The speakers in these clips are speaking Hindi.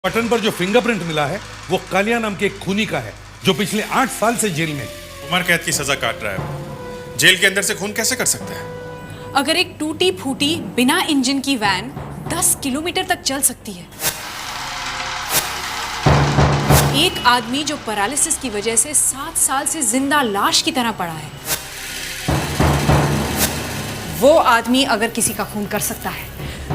बटन पर जो फिंगरप्रिंट मिला है वो कालिया नाम के एक खूनी का है जो पिछले 8 साल से जेल में है। उम्र कैद की सजा काट रहा है। जेल के अंदर से खून कैसे कर सकता है? अगर एक टूटी फूटी बिना इंजन की वैन 10 किलोमीटर तक चल सकती है, एक आदमी जो पैरालिसिस की वजह से 7 साल से जिंदा लाश की तरह पड़ा है, वो आदमी अगर किसी का खून कर सकता है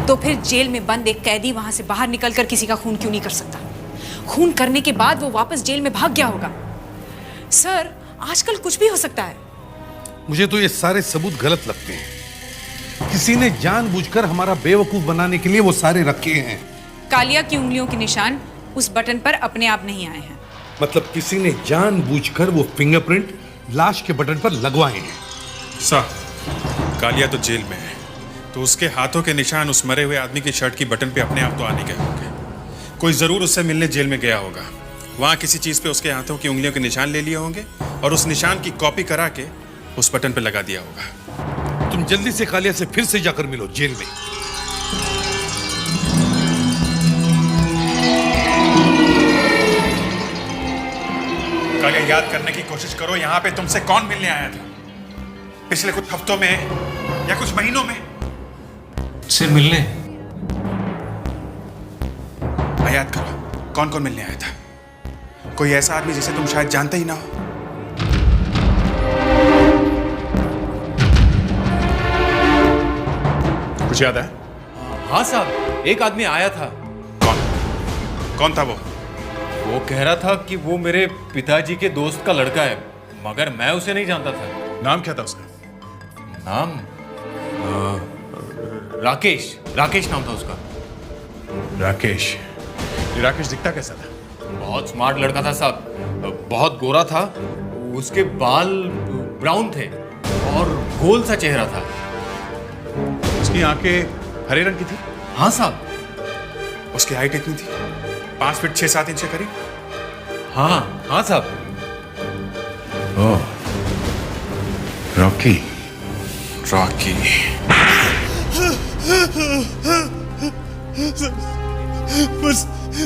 तो फिर जेल में बंद एक कैदी वहां से बाहर निकलकर किसी का खून क्यों नहीं कर सकता? खून करने के बाद वो वापस जेल में भाग गया होगा। सर, आजकल कुछ भी हो सकता है। मुझे तो ये सारे सबूत गलत लगते हैं। किसी ने जानबूझकर हमारा बेवकूफ बनाने के लिए वो सारे रखे हैं। कालिया की उंगलियों के निशान उस बटन पर अपने आप नहीं आए हैं। मतलब किसी ने जानबूझकर वो फिंगरप्रिंट लाश के बटन पर लगवाए हैं। साहब, कालिया तो जेल में है, तो उसके हाथों के निशान उस मरे हुए आदमी की शर्ट की बटन पे अपने आप तो आने गए होंगे। कोई जरूर उससे मिलने जेल में गया होगा, वहां किसी चीज पे उसके हाथों की उंगलियों के निशान ले लिए होंगे और उस निशान की कॉपी करा के उस बटन पे लगा दिया होगा। तुम जल्दी से कालिया से फिर से जाकर मिलो जेल में। कालिया, याद करने की कोशिश करो, यहाँ पे तुमसे कौन मिलने आया था पिछले कुछ हफ्तों में या कुछ महीनों में? से मिलने? याद करो, कौन कौन मिलने आया था? कोई ऐसा आदमी जिसे तुम शायद जानते ही ना हो। कुछ याद है? हाँ साहब, एक आदमी आया था। कौन था वो? वो कह रहा था कि वो मेरे पिताजी के दोस्त का लड़का है, मगर मैं उसे नहीं जानता था। नाम क्या था उसका? नाम राकेश नाम था उसका। राकेश? ये राकेश दिखता कैसा था? बहुत स्मार्ट लड़का था साहब, बहुत गोरा था, उसके बाल ब्राउन थे और गोल सा चेहरा था। उसकी आंखें हरे रंग की थी? हाँ साहब। उसकी हाइट कितनी थी? 5 फीट 6-7 इंच के करीब? हाँ साहब। ओह, रॉकी।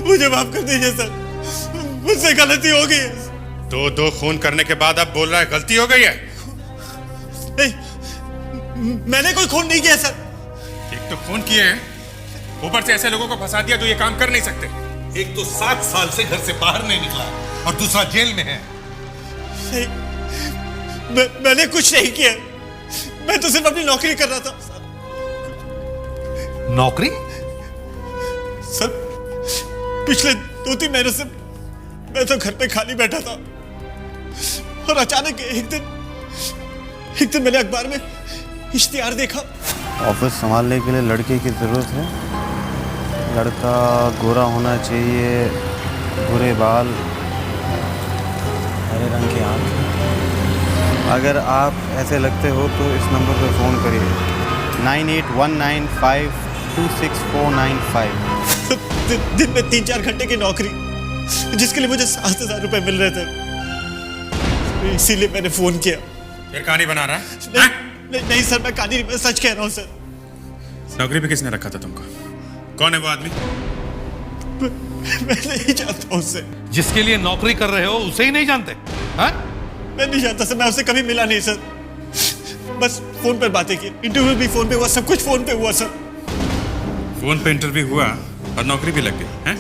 मुझे माफ कर दीजिए सर, मुझसे गलती हो गई है। दो खून करने के बाद अब बोल रहा है गलती हो गई है? नहीं, मैंने कोई खून नहीं किया सर। एक तो खून किए हैं, ऊपर से ऐसे लोगों को फंसा दिया तो ये काम कर नहीं सकते। एक तो 7 साल से घर से बाहर नहीं निकला और दूसरा जेल में है। नहीं, मैंने कुछ नहीं किया, मैं तो सिर्फ अपनी नौकरी कर रहा था। नौकरी? सर, पिछले 2-3 महीनों से मैं तो घर पे खाली बैठा था और अचानक एक दिन मैंने अखबार में इश्तिहार देखा। ऑफिस संभालने के लिए लड़के की ज़रूरत है। लड़का गोरा होना चाहिए, भूरे बाल, हरे रंग की आँख। अगर आप ऐसे लगते हो तो इस नंबर पर फ़ोन करिए 9819526495। दिन में 3-4 घंटे की नौकरी, जिसके लिए मुझे 7,000 रुपए मिल रहे थे, इसीलिए मैंने फोन किया। फिर कहानी बना रहा है? नहीं सर, मैं कहानी नहीं, मैं सच कह रहा हूँ सर। नौकरी पे किसने रखा था तुमको? कौन है वो आदमी? मैं नहीं जानता उससे। जिसके लिए नौकरी कर रहे हो उसे ही नहीं जानते? हाँ? मैं नहीं जानता सर, मैं उससे कभी मिला नहीं सर, बस फोन पर बातें की। इंटरव्यू भी फोन पे हुआ, सब कुछ फोन पे हुआ सर। फोन पे इंटरव्यू हुआ और नौकरी भी लग गई है?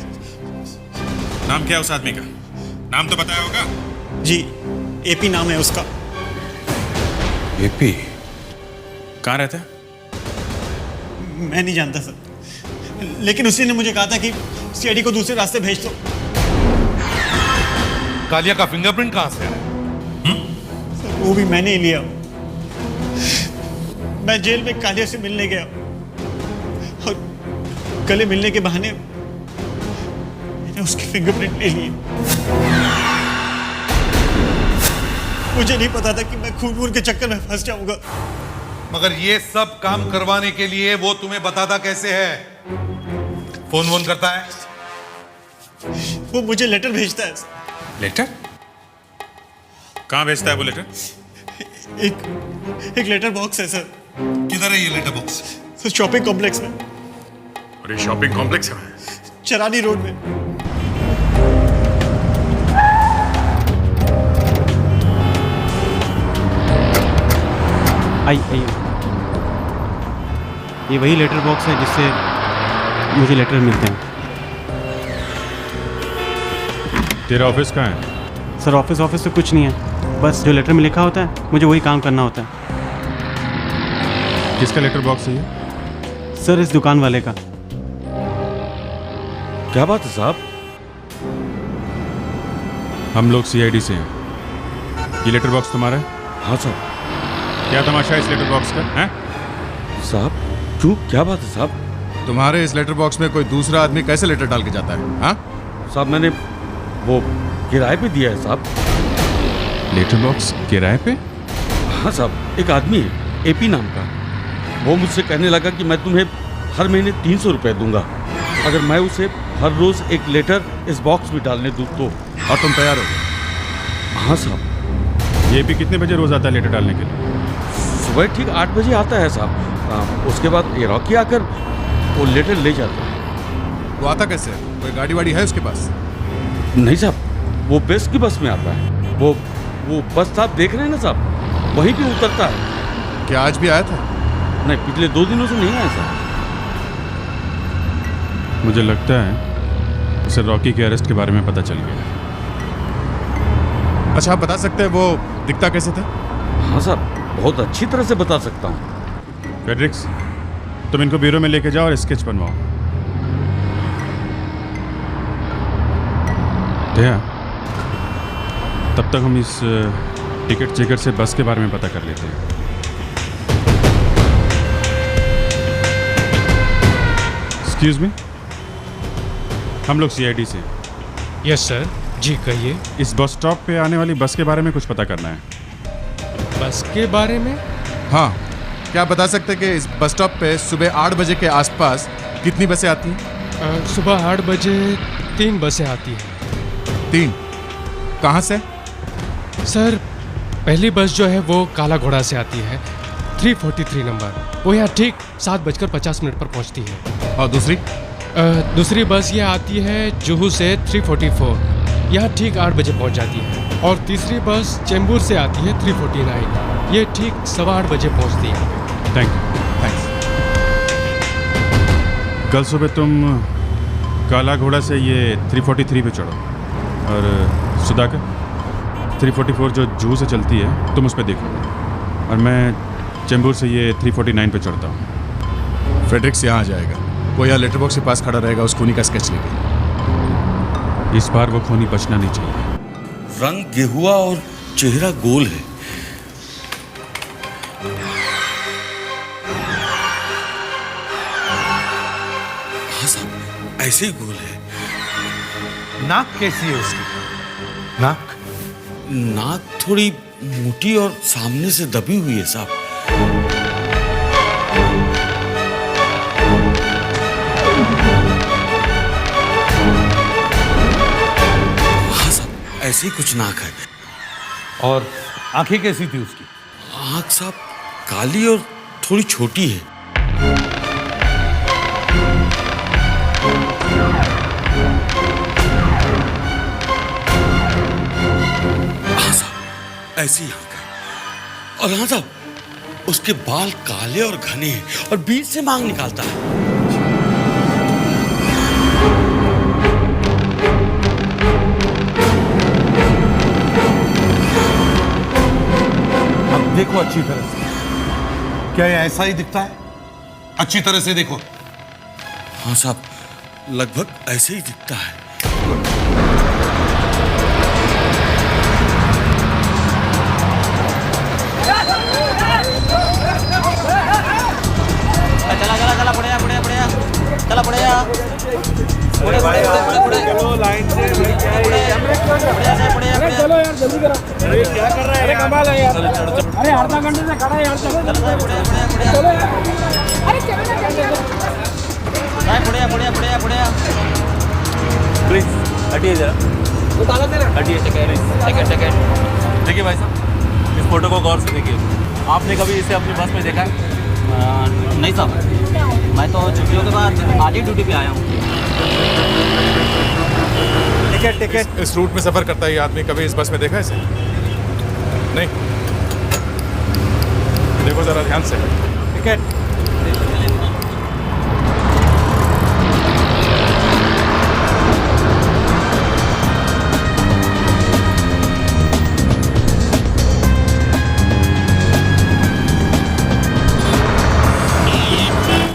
नाम क्या है उस आदमी का? नाम तो बताया होगा। जी, एपी नाम है उसका। एपी? कहाँ रहता है? मैं नहीं जानता सर, लेकिन उसी ने मुझे कहा था कि सीआईडी को दूसरे रास्ते भेज दो। कालिया का फिंगरप्रिंट कहां से आया? वो भी मैंने ही लिया। मैं जेल में कालिया से मिलने गया और गले मिलने के बहाने मैंने उसके फिंगरप्रिंट ले लिए। मुझे नहीं पता था कि मैं खून के चक्कर में फंस जाऊंगा। मगर ये सब काम करवाने के लिए वो तुम्हें बताता कैसे है? फोन करता है? वो मुझे लेटर भेजता है। लेटर? कहाँ भेजता है वो लेटर? एक लेटर बॉक्स है सर। किधर है ये letter box? Sir, shopping complex में। और ये शॉपिंग कॉम्प्लेक्स है? चरानी रोड में। आइए। ये वही लेटर बॉक्स है जिससे मुझे लेटर मिलते हैं। तेरा ऑफिस कहाँ है? सर ऑफिस तो कुछ नहीं है, बस जो लेटर में लिखा होता है मुझे वही काम करना होता है। किसका लेटर बॉक्स है ये? सर इस दुकान वाले का। क्या बात है साहब? हम लोग सीआईडी से हैं। ये लेटर बॉक्स तुम्हारा है? हाँ साहब। क्या तमाशा है इस लेटर बॉक्स का है? साहब क्यों, क्या बात है साहब? तुम्हारे इस लेटर बॉक्स में कोई दूसरा आदमी कैसे लेटर डाल के जाता है? हाँ साहब मैंने वो किराए पे दिया है साहब। लेटर बॉक्स किराए पे? हाँ साहब, एक आदमी है एपी नाम का, वो मुझसे कहने लगा कि मैं तुम्हें हर महीने 300 रुपये दूंगा अगर मैं उसे हर रोज एक लेटर इस बॉक्स में डालने दूँ तो। और तुम तैयार हो गए? हाँ साहब। ये भी कितने बजे रोज आता है लेटर डालने के लिए? सुबह ठीक 8 बजे आता है साहब। उसके बाद ये रॉकी आकर वो लेटर ले जाता है। वो आता कैसे है? कोई गाड़ी वाड़ी है उसके पास? नहीं साहब, वो बेस्ट की बस में आता है। वो बस साहब देख रहे हैं ना साहब, वहीं पे उतरता है। क्या आज भी आया था? नहीं, पिछले 2 दिनों से नहीं आया साहब। मुझे लगता है उसे रॉकी के अरेस्ट के बारे में पता चल गया। अच्छा आप बता सकते हैं वो दिखता कैसे था? हाँ साहब, बहुत अच्छी तरह से बता सकता हूँ। फेड्रिक्स, तुम इनको ब्यूरो में लेके जाओ और स्केच बनवाओ। दया, तब तक हम इस टिकट चेकर से बस के बारे में पता कर लेते हैं। एक्सक्यूज मी, हम लोग सीआईडी से। Yes sir. जी कहिए। इस बस स्टॉप पे आने वाली बस के बारे में कुछ पता करना है। बस के बारे में? हाँ, क्या आप बता सकते हैं कि इस बस स्टॉप पे सुबह 8 बजे के आसपास कितनी बसें आती हैं? सुबह 8 बजे 3 बसें आती हैं। 3? कहाँ से? सर पहली बस जो है वो काला घोड़ा से आती है, 343 नंबर। वो यहाँ ठीक 7:50 पर पहुँचती है। और दूसरी? दूसरी बस ये आती है जुहू से 344, यहाँ ठीक 8 बजे पहुँच जाती है। और तीसरी बस चेंबूर से आती है 349, ये ठीक 8:15 बजे पहुँचती है। Thank you. थैंक्स। कल सुबह तुम काला घोड़ा से ये 343 पे चढ़ो और सुधाकर 344 जो जूहू से चलती है तुम उस पर देखो, और मैं चेंबूर से ये 349 पे चढ़ता हूँ। फ्रेडरिक्स यहाँ आ जाएगा, वो यहाँ लेटर बॉक्स के पास खड़ा रहेगा उस खूनी का स्केच लेके। इस बार वो खूनी बचना नहीं चाहिए। रंग गेहुआ और चेहरा गोल है। हाँ साहब, ऐसे ही गोल है। नाक कैसी है उसकी? नाक नाक थोड़ी मोटी और सामने से दबी हुई है साहब। हाँ साहब, ऐसे ही कुछ नाक है। और आंखें कैसी थी उसकी? आँख साहब काली और थोड़ी छोटी है। हाँ साहब, ऐसी आँख है। और हाँ साहब, उसके बाल काले और घने हैं और बीच से मांग निकालता है। अब देखो अच्छी तरह से, क्या ये ऐसा ही दिखता है? अच्छी तरह से देखो। हाँ साहब, लगभग ऐसे ही दिखता है। चला चला चला बढ़िया बढ़िया बढ़िया चला बढ़िया बढ़िया बढ़िया चलो लाइन से बढ़िया से बढ़िया चलो यार जल्दी करो। अरे क्या कर रहा है? अरे कमाल है यार। अरे आधा घंटे से खड़ा है यार। चलो चलो चलो यार। अरे चलो ना बढ़िया बढ़िया बढ़िया बढ़िया प्लीज हटिए जरा। उतारो तेरा हटिए। सेकंड देखिए भाई साहब, इस फोटो को गौर से देखिए। आपने कभी इसे अपनी बस में देखा है? नहीं साहब, मैं तो छुट्टियों के बाद आज ही ड्यूटी पे आया हूँ। टिकट इस रूट में सफर करता है ये आदमी, कभी इस बस में देखा है इसे? नहीं। देखो जरा ध्यान से। टिकट